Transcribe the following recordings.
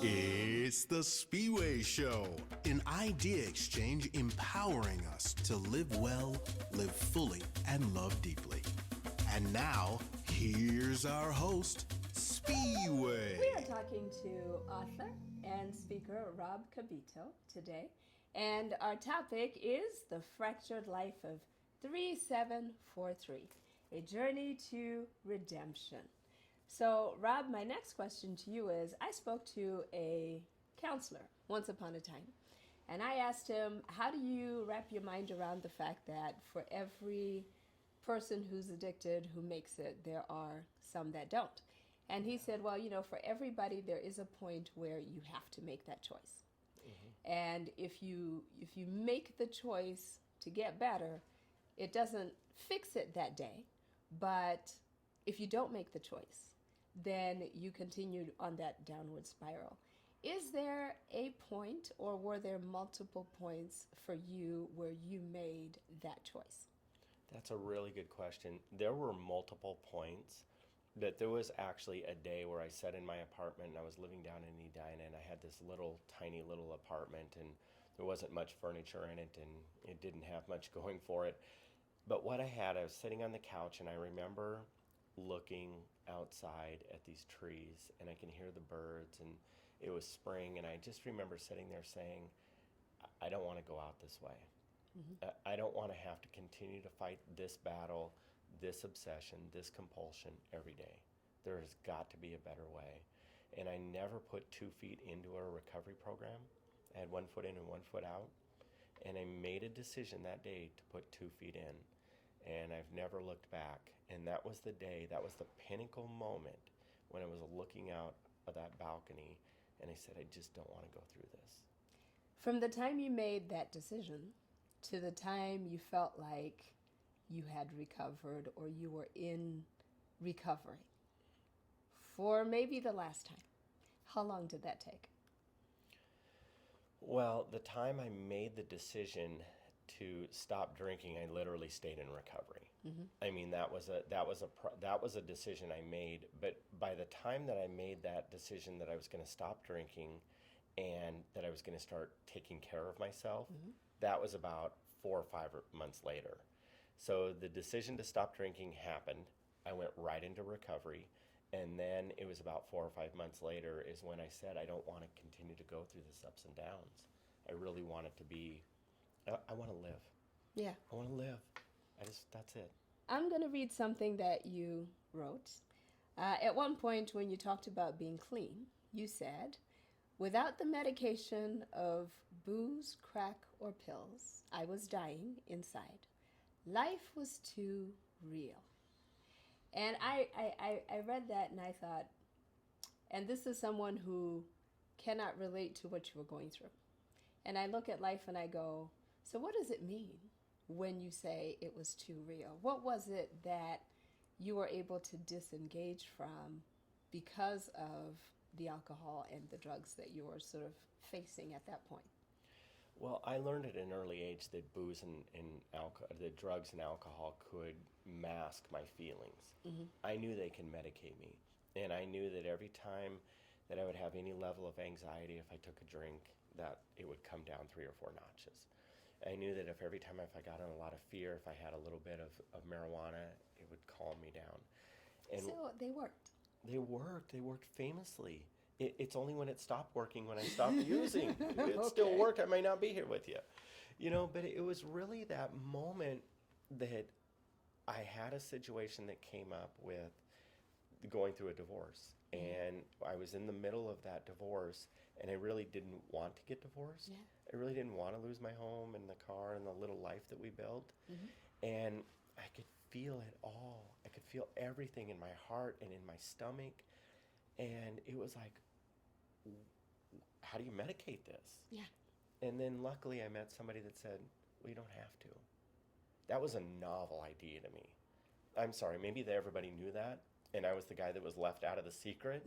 It's the Spiwe Show, an idea exchange empowering us to live well, live fully, and love deeply. And now, here's our host, Spiwe. We are talking to author and speaker Rob Cabito today, and our topic is the fractured life of 3743, a journey to redemption. So, Rob, my next question to you is, I spoke to a counselor once upon a time, and I asked him, how do you wrap your mind around the fact that for every person who's addicted who makes it, there are some that don't? And he said, well, for everybody, there is a point where you have to make that choice. Mm-hmm. And if you make the choice to get better, it doesn't fix it that day. But if you don't make the choice, then you continue on that downward spiral. Is there a point, or were there multiple points for you where you made that choice? That's a really good question. There were multiple points, but there was actually a day where I sat in my apartment, and I was living down in Edina, and I had this tiny little apartment, and there wasn't much furniture in it, and it didn't have much going for it. But what I was sitting on the couch, and I remember looking outside at these trees, and I can hear the birds, and it was spring, and I just remember sitting there saying, I don't want to go out this way. Mm-hmm. I don't want to have to continue to fight this battle, this obsession, this compulsion every day. There has got to be a better way. And I never put 2 feet into a recovery program. I had 1 foot in and 1 foot out. And I made a decision that day to put 2 feet in. And I've never looked back. And that was the day, that was the pinnacle moment when I was looking out of that balcony and I said, I just don't want to go through this. From the time you made that decision to the time you felt like you had recovered or you were in recovery, for maybe the last time, how long did that take? Well, the time I made the decision to stop drinking, I literally stayed in recovery. Mm-hmm. I mean, that was a decision I made. But by the time that I made that decision that I was going to stop drinking and that I was going to start taking care of myself, mm-hmm. that was about 4 or 5 months later. So the decision to stop drinking happened. I went right into recovery. And then it was about 4 or 5 months later is when I said, I don't want to continue to go through this ups and downs. I really want it to be, I want to live. Yeah. I want to live. That's it. I'm going to read something that you wrote. At one point when you talked about being clean, you said, without the medication of booze, crack, or pills, I was dying inside. Life was too real. And I read that and I thought, and this is someone who cannot relate to what you were going through. And I look at life and I go, so what does it mean when you say it was too real? What was it that you were able to disengage from because of the alcohol and the drugs that you were sort of facing at that point? Well, I learned at an early age that booze and alcohol, that drugs and alcohol could mask my feelings. Mm-hmm. I knew they can medicate me. And I knew that every time that I would have any level of anxiety, if I took a drink, that it would come down 3 or 4 notches. I knew that if I got in a lot of fear, if I had a little bit of marijuana, it would calm me down. And so they worked. They worked famously. It's only when it stopped working when I stopped using. If it still worked, I might not be here with you. But it was really that moment that I had a situation that came up with going through a divorce. And I was in the middle of that divorce, and I really didn't want to get divorced. Yeah. I really didn't want to lose my home and the car and the little life that we built. Mm-hmm. And I could feel it all. I could feel everything in my heart and in my stomach. And it was like, how do you medicate this? Yeah. And then luckily I met somebody that said, well, you don't have to. That was a novel idea to me. I'm sorry, maybe everybody knew that, and I was the guy that was left out of the secret.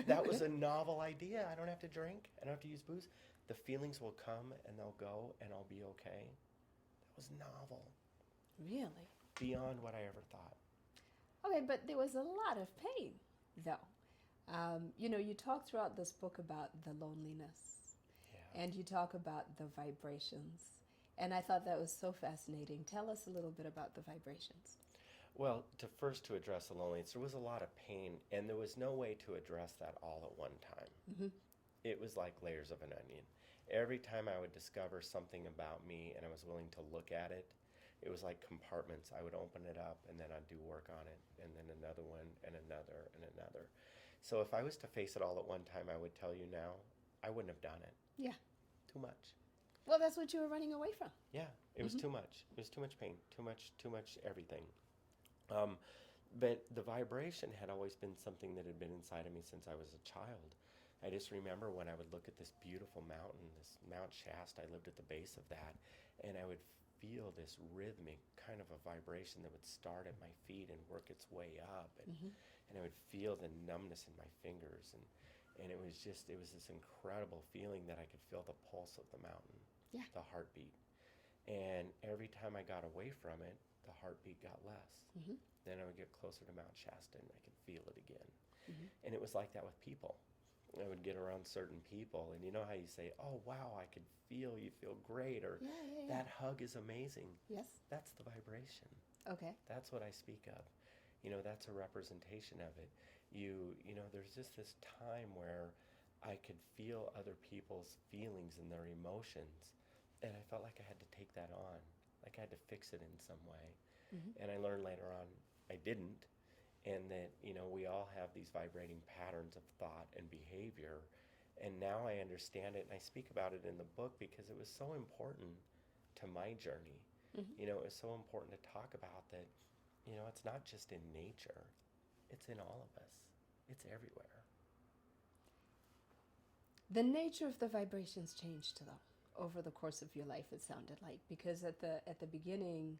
That was a novel idea. I don't have to drink. I don't have to use booze. The feelings will come and they'll go and I'll be okay. That was novel. Really? Beyond what I ever thought. Okay, but there was a lot of pain, though. You talk throughout this book about the loneliness, Yeah. and you talk about the vibrations. And I thought that was so fascinating. Tell us a little bit about the vibrations. Well, to address the loneliness, there was a lot of pain, and there was no way to address that all at one time. Mm-hmm. It was like layers of an onion. Every time I would discover something about me and I was willing to look at it, it was like compartments. I would open it up and then I'd do work on it, and then another one, and another, and another. So if I was to face it all at one time, I would tell you now, I wouldn't have done it. Yeah. Too much. Well, that's what you were running away from. Yeah, it was too much. It was too much pain, too much everything. But the vibration had always been something that had been inside of me since I was a child. I just remember when I would look at this beautiful mountain, this Mount Shasta. I lived at the base of that, and I would feel this rhythmic kind of a vibration that would start at my feet and work its way up, and I would feel the numbness in my fingers, and it was this incredible feeling that I could feel the pulse of the mountain, the heartbeat. And every time I got away from it, the heartbeat got less. Then I would get closer to Mount Shasta and I could feel it again. And it was like that with people. I would get around certain people, and you know how you say, oh, wow, I could feel, you feel great, or that hug is amazing. Yes. That's the vibration. Okay. That's what I speak of. That's a representation of it. There's just this time where I could feel other people's feelings and their emotions, and I felt like I had to take that on, like I had to fix it in some way. And I learned later on I didn't, and that, we all have these vibrating patterns of thought and behavior. And now I understand it, and I speak about it in the book because it was so important to my journey. It was so important to talk about that, it's not just in nature, it's in all of us. It's everywhere. The nature of the vibrations changed, though, over the course of your life, it sounded like, because at the beginning,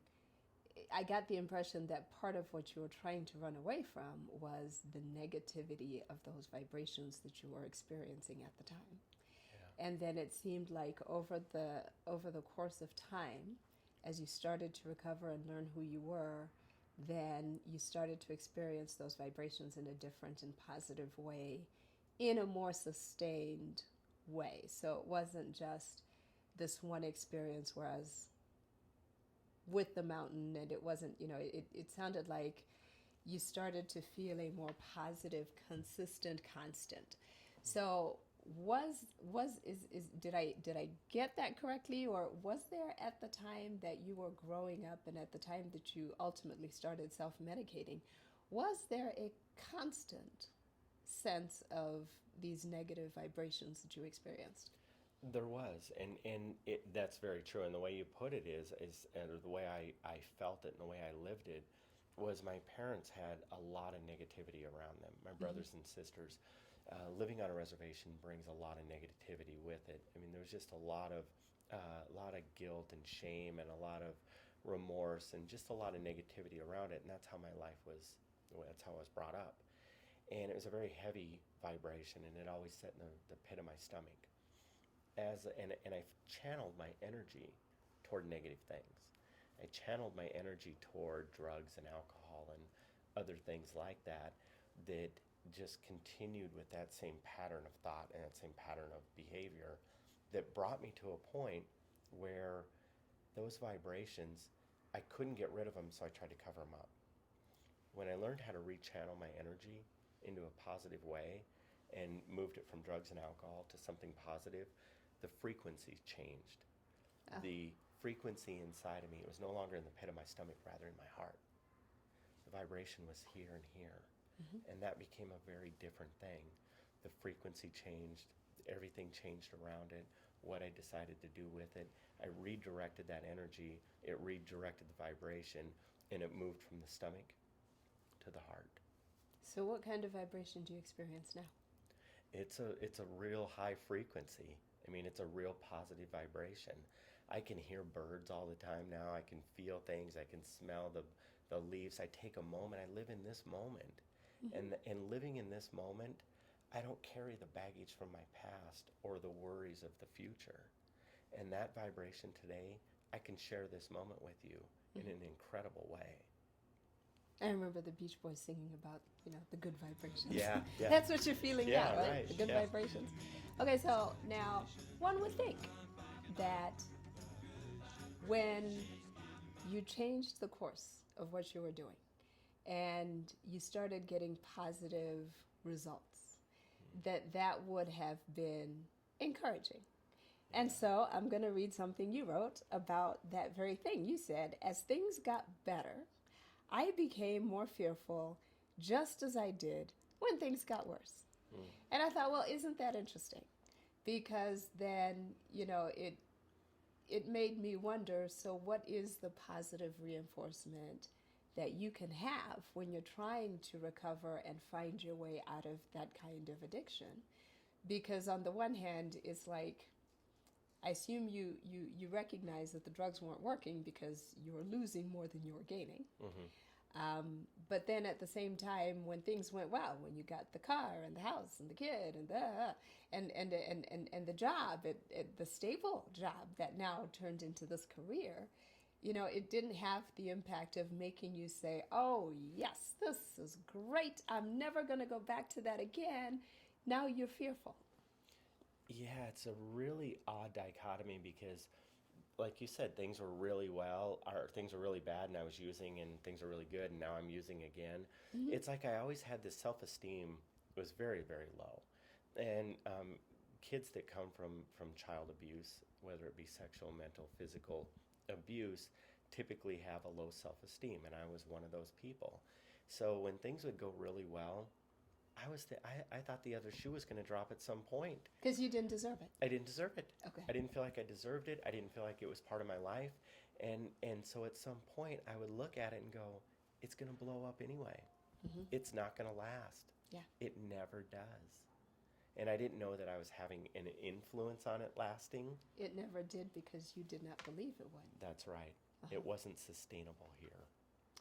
I got the impression that part of what you were trying to run away from was the negativity of those vibrations that you were experiencing at the time. Yeah. And then it seemed like over the course of time, as you started to recover and learn who you were, then you started to experience those vibrations in a different and positive way, in a more sustained way. So it wasn't just this one experience, whereas with the mountain, and it wasn't, it sounded like you started to feel a more positive, consistent, constant. So did I get that correctly, or was there at the time that you were growing up and at the time that you ultimately started self-medicating, was there a constant sense of these negative vibrations that you experienced? There was, and that's very true. And the way you put it is the way I felt it and the way I lived it was my parents had a lot of negativity around them. My brothers and sisters, living on a reservation brings a lot of negativity with it. I mean, there was just a lot of guilt and shame and a lot of remorse and just a lot of negativity around it. And that's how my life was. That's how I was brought up. And it was a very heavy vibration, and it always set in the pit of my stomach. And I channeled my energy toward negative things. I channeled my energy toward drugs and alcohol and other things like that just continued with that same pattern of thought and that same pattern of behavior that brought me to a point where those vibrations, I couldn't get rid of them, so I tried to cover them up. When I learned how to rechannel my energy into a positive way and moved it from drugs and alcohol to something positive, the frequency changed. The frequency inside of me, it was no longer in the pit of my stomach, rather in my heart. The vibration was here and here. And that became a very different thing. The frequency changed, everything changed around it, what I decided to do with it. I redirected that energy, it redirected the vibration, and it moved from the stomach to the heart. So what kind of vibration do you experience now? It's a real high frequency. I mean, it's a real positive vibration. I can hear birds all the time now. I can feel things. I can smell the leaves. I take a moment. I live in this moment. And living in this moment, I don't carry the baggage from my past or the worries of the future. And that vibration today, I can share this moment with you in an incredible way. I remember the Beach Boys singing about, the good vibrations. Yeah, yeah. That's what you're feeling Yeah, now, right? right, The good yeah. vibrations. Okay, so now one would think that when you changed the course of what you were doing and you started getting positive results, that would have been encouraging. And so I'm going to read something you wrote about that very thing. You said, as things got better, I became more fearful just as I did when things got worse. And I thought, well, isn't that interesting? Because then, it made me wonder, so what is the positive reinforcement that you can have when you're trying to recover and find your way out of that kind of addiction? Because on the one hand, it's like, I assume you recognize that the drugs weren't working because you were losing more than you were gaining. But then at the same time, when things went well, when you got the car and the house and the kid and the job, the stable job that now turned into this career, it didn't have the impact of making you say, oh, yes, this is great. I'm never going to go back to that again. Now you're fearful. Yeah, it's a really odd dichotomy because, like you said, things were really well, or things were really bad, and I was using, and things are really good, and now I'm using again. It's like I always had this self-esteem was very, very low. And kids that come from child abuse, whether it be sexual, mental, physical abuse, typically have a low self-esteem, and I was one of those people. So when things would go really well, I thought the other shoe was going to drop at some point. Because you didn't deserve it. I didn't deserve it. Okay. I didn't feel like I deserved it. I didn't feel like it was part of my life. And so at some point I would look at it and go, it's going to blow up anyway. It's not going to last. Yeah. It never does. And I didn't know that I was having an influence on it lasting. It never did because you did not believe it would. That's right. It wasn't sustainable here.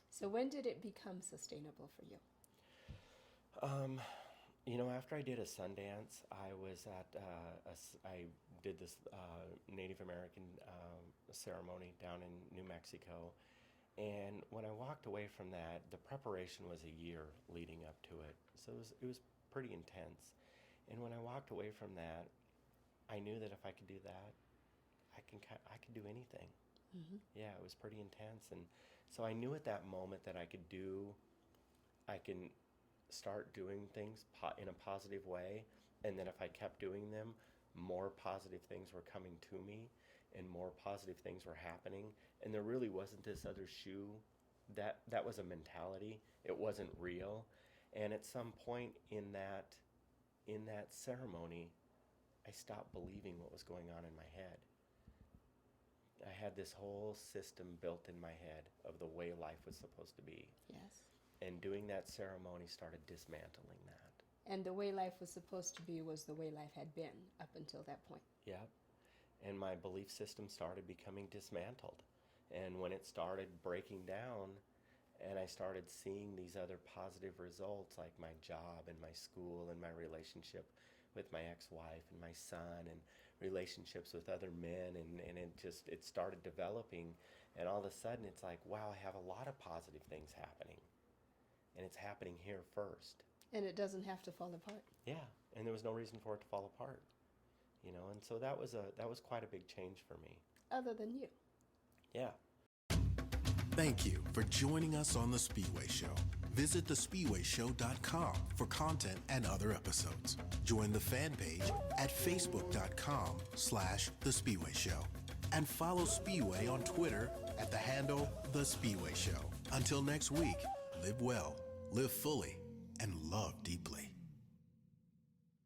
So when did it become sustainable for you? After I did a Sundance, I was at, I did this Native American ceremony down in New Mexico. And when I walked away from that, the preparation was a year leading up to it. So it was pretty intense. And when I walked away from that, I knew that if I could do that, I could do anything. Yeah, it was pretty intense. And so I knew at that moment that I can start doing things in a positive way, and then if I kept doing them, more positive things were coming to me and more positive things were happening, and there really wasn't this other shoe. That was a mentality. It wasn't real. And at some point in that ceremony, I stopped believing what was going on in my head. I had this whole system built in my head of the way life was supposed to be. Yes. And doing that ceremony started dismantling that. And the way life was supposed to be was the way life had been up until that point. Yep. And my belief system started becoming dismantled. And when it started breaking down, and I started seeing these other positive results, like my job and my school and my relationship with my ex-wife and my son and relationships with other men, and it started developing. And all of a sudden it's like, wow, I have a lot of positive things happening. And it's happening here first. And it doesn't have to fall apart. Yeah, and there was no reason for it to fall apart. And so that was quite a big change for me. Other than you. Yeah. Thank you for joining us on The Spiwe Show. Visit thespiweshow.com for content and other episodes. Join the fan page at facebook.com/The Spiwe Show. And follow Spiwe on Twitter at the handle The Spiwe Show. Until next week, live well, live fully, and love deeply.